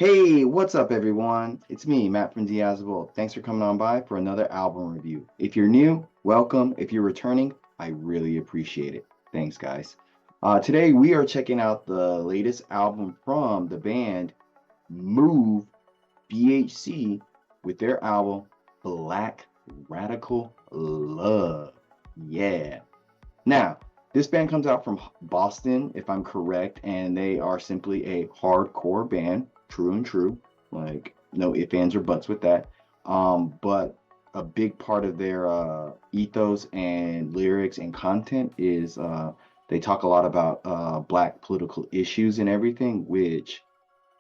Hey, what's up, everyone? It's me, Matt from Diazable. Thanks for coming on by for another album review. If you're new, welcome. If you're returning, I really appreciate it. Thanks, guys. Today, we are checking out the latest album from the band Move BHC with their album Black Radical Love. Yeah. Now, this band comes out from Boston, if I'm correct, and they are simply a hardcore band, true and true. Like, no ifs, ands, or buts with that. But a big part of their ethos and lyrics and content is they talk a lot about black political issues and everything, which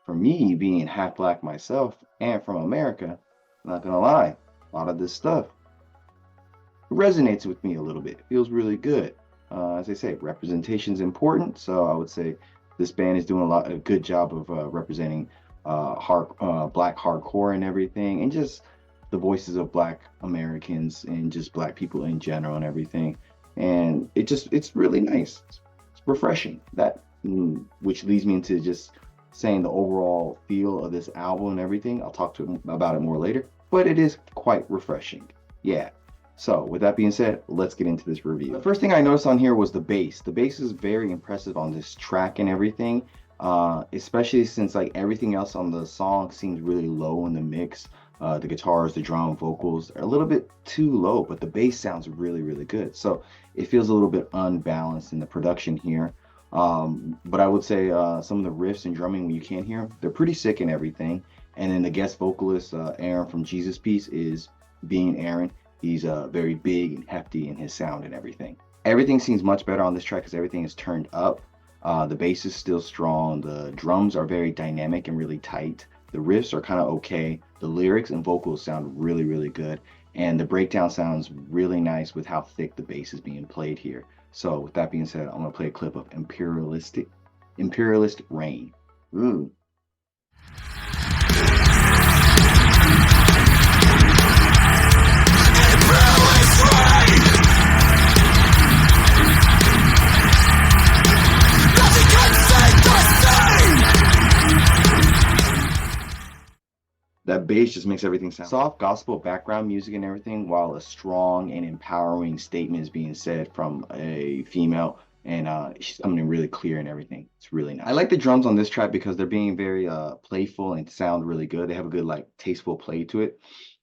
for me, being half black myself and from America, I'm not gonna lie, a lot of this stuff resonates with me a little bit. It feels really good. As I say, representation is important, so I would say this band is doing a good job of representing black hardcore and everything, and just the voices of black Americans and just black people in general and everything. And it's really nice. It's refreshing. Which leads me into just saying the overall feel of this album and everything. I'll talk about it more later, but it is quite refreshing. Yeah. So with that being said, let's get into this review. The first thing I noticed on here was the bass. The bass is very impressive on this track and everything, especially since like everything else on the song seems really low in the mix. The guitars, the drum, vocals are a little bit too low, but the bass sounds really, really good. So it feels a little bit unbalanced in the production here. But I would say some of the riffs and drumming, when you can't hear them, they're pretty sick and everything. And then the guest vocalist, Aaron from Jesus Piece, is being Aaron. He's very big and hefty in his sound and everything. Everything seems much better on this track because everything is turned up. The bass is still strong. The drums are very dynamic and really tight. The riffs are kind of okay. The lyrics and vocals sound really, really good. And the breakdown sounds really nice with how thick the bass is being played here. So with that being said, I'm gonna play a clip of Imperialist Reign. Ooh. That bass just makes everything sound soft gospel background music and everything, while a strong and empowering statement is being said from a female, and she's coming in really clear and everything. It's really nice. I like the drums on this track because they're being very playful and sound really good. They have a good like tasteful play to it.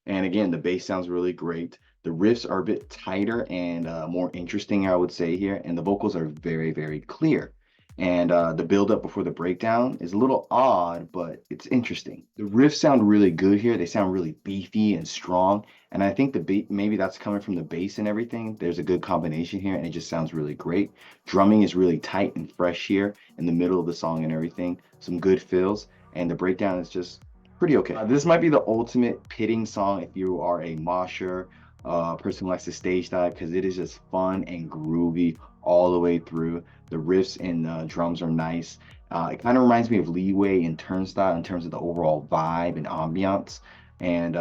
And again, the bass sounds really great. The riffs are a bit tighter and more interesting, I would say here, and the vocals are very, very clear. And the build up before the breakdown is a little odd, but it's interesting. The riffs sound really good here. They sound really beefy and strong. And I think maybe that's coming from the bass and everything. There's a good combination here, and it just sounds really great. Drumming is really tight and fresh here in the middle of the song and everything. Some good fills, and the breakdown is just pretty okay. This might be the ultimate pitting song if you are a mosher, person who likes to stage dive, because it is just fun and groovy all the way through. The riffs and drums are nice. It kind of reminds me of Leeway and Turnstile in terms of the overall vibe and ambiance. And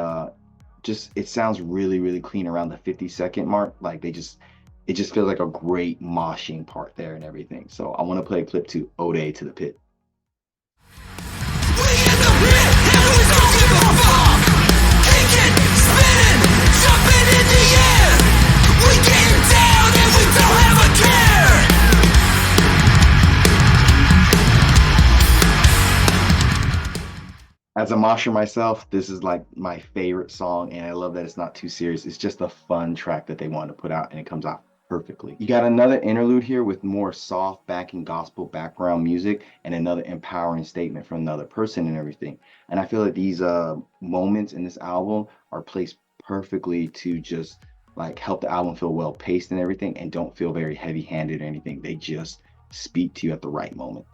just it sounds really, really clean around the 50-second mark. Like it just feels like a great moshing part there and everything. So I want to play a clip to Ode to the Pit. As a mosher myself, this is like my favorite song, and I love that it's not too serious. It's just a fun track that they want to put out, and it comes out perfectly. You got another interlude here with more soft backing gospel background music and another empowering statement from another person and everything. And I feel like these moments in this album are placed perfectly to just like help the album feel well paced and everything, and don't feel very heavy handed or anything. They just speak to you at the right moment.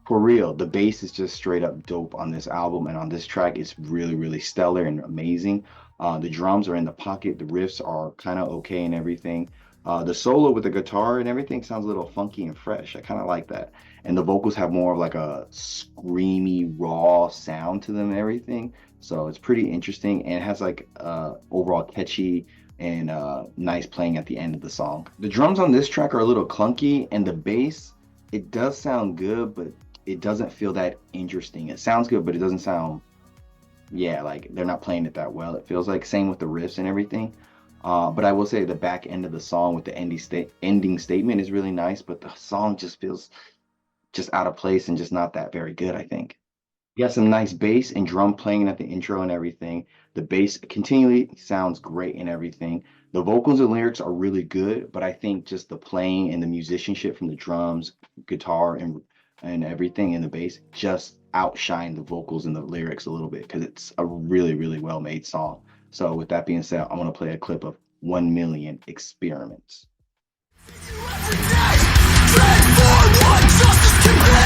For real, the bass is just straight up dope on this album, and on this track it's really, really stellar and amazing. The drums are in the pocket, the riffs are kind of okay and everything. The solo with the guitar and everything sounds a little funky and fresh. I kind of like that. And the vocals have more of like a screamy, raw sound to them and everything. So it's pretty interesting, and it has like overall catchy and nice playing at the end of the song. The drums on this track are a little clunky, and the bass, it does sound good, but it doesn't feel that interesting. It sounds good, but it doesn't sound, yeah, like they're not playing it that well. It feels like same with the riffs and everything. But I will say the back end of the song with the ending statement is really nice, but the song just feels just out of place and just not that very good, I think. You got some nice bass and drum playing at the intro and everything. The bass continually sounds great and everything. The vocals and lyrics are really good, but I think just the playing and the musicianship from the drums, guitar, and everything in the bass just outshine the vocals and the lyrics a little bit because it's a really, really well made song. So with that being said, I want to play a clip of 1 Million Experiments. Transform what justice can be.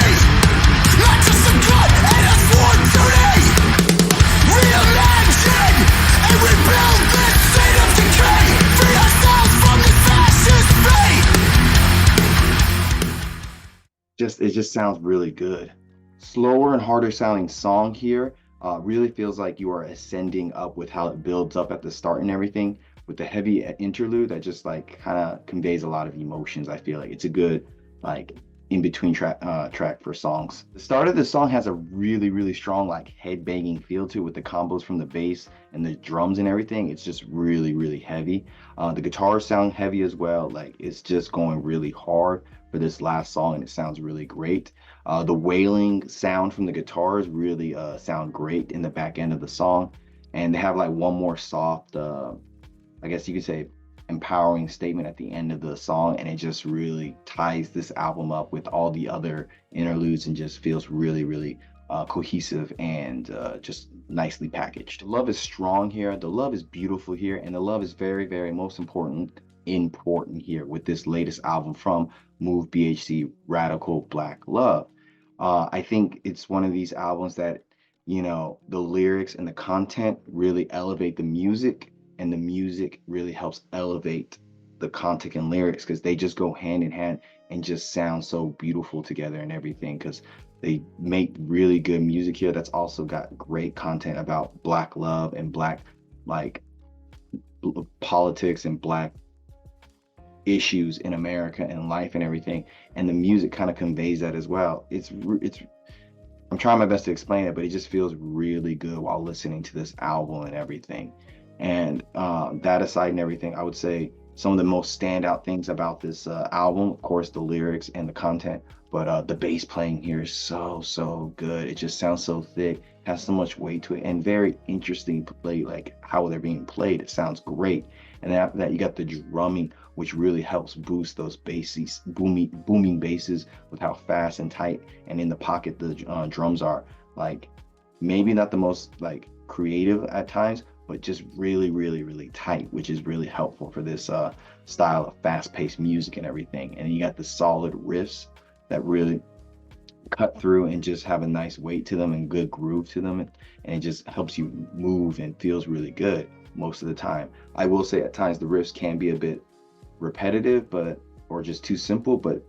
Not just a gun and a sworn duty. Reimagine and rebuild this state of decay. Free ourselves from this fascist fate. It just sounds really good. Slower and harder sounding song here really feels like you are ascending up with how it builds up at the start and everything. With the heavy interlude that just like kind of conveys a lot of emotions. I feel like it's a good like in between track for songs. The start of the song has a really, really strong like head banging feel to it with the combos from the bass and the drums and everything. It's just really, really heavy. The guitars sound heavy as well. Like it's just going really hard for this last song, and it sounds really great. The wailing sound from the guitars really sound great in the back end of the song, and they have like one more soft, I guess you could say, empowering statement at the end of the song, and it just really ties this album up with all the other interludes and just feels really, really cohesive and just nicely packaged. The love is strong here, the love is beautiful here, and the love is very, very most important here with this latest album from Move BHC, Radical Black Love. I think it's one of these albums that, you know, the lyrics and the content really elevate the music, and the music really helps elevate the content and lyrics because they just go hand in hand and just sound so beautiful together and everything, because they make really good music here that's also got great content about Black love and Black like politics and Black issues in America and life and everything, and the music kind of conveys that as well. It's I'm trying my best to explain it, but it just feels really good while listening to this album and everything. And that aside and everything, I would say some of the most standout things about this album, of course, the lyrics and the content, but the bass playing here is so good. It just sounds so thick, has so much weight to it, and very interesting to play, like how they're being played. It sounds great. And then after that, you got the drumming, which really helps boost those basses, booming basses with how fast and tight and in the pocket the drums are. Like maybe not the most like creative at times, but just really, really, really tight, which is really helpful for this style of fast-paced music and everything. And you got the solid riffs that really cut through and just have a nice weight to them and good groove to them, and it just helps you move and feels really good most of the time. I will say at times the riffs can be a bit repetitive, but or just too simple, but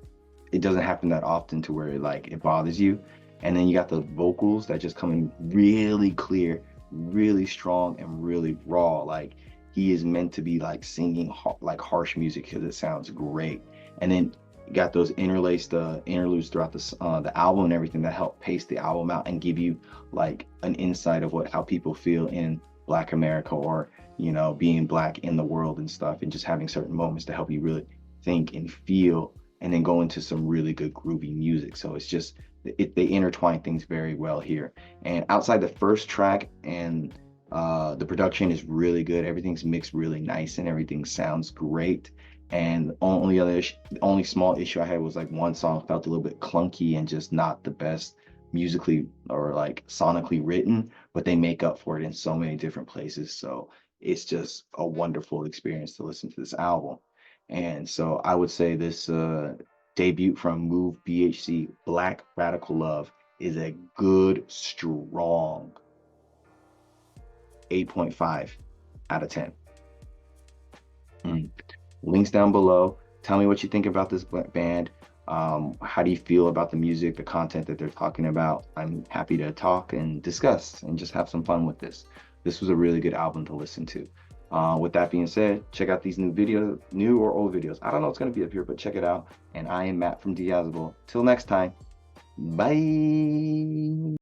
it doesn't happen that often to where it bothers you. And then you got the vocals that just come in really clear, really strong, and really raw. Like he is meant to be like singing like harsh music because it sounds great. And then you got those interlaced interludes throughout the album and everything that help pace the album out and give you like an insight of how people feel in Black America, or you know, being Black in the world and stuff, and just having certain moments to help you really think and feel, and then go into some really good groovy music. So it's just they intertwine things very well here. And outside the first track, and the production is really good. Everything's mixed really nice and everything sounds great. And the only small issue I had was like one song felt a little bit clunky and just not the best musically or like sonically written, but they make up for it in so many different places. So it's just a wonderful experience to listen to this album. And so I would say this debut from Move BHC, Black Radical Love, is a good, strong 8.5 out of 10. Links down below. Tell me what you think about this band. How do you feel about the music, the content that they're talking about? I'm happy to talk and discuss and just have some fun with this. This was a really good album to listen to. With that being said, check out these new videos, new or old videos. I don't know what's going to be up here, but check it out. And I am Matt from Diazable. Till next time. Bye.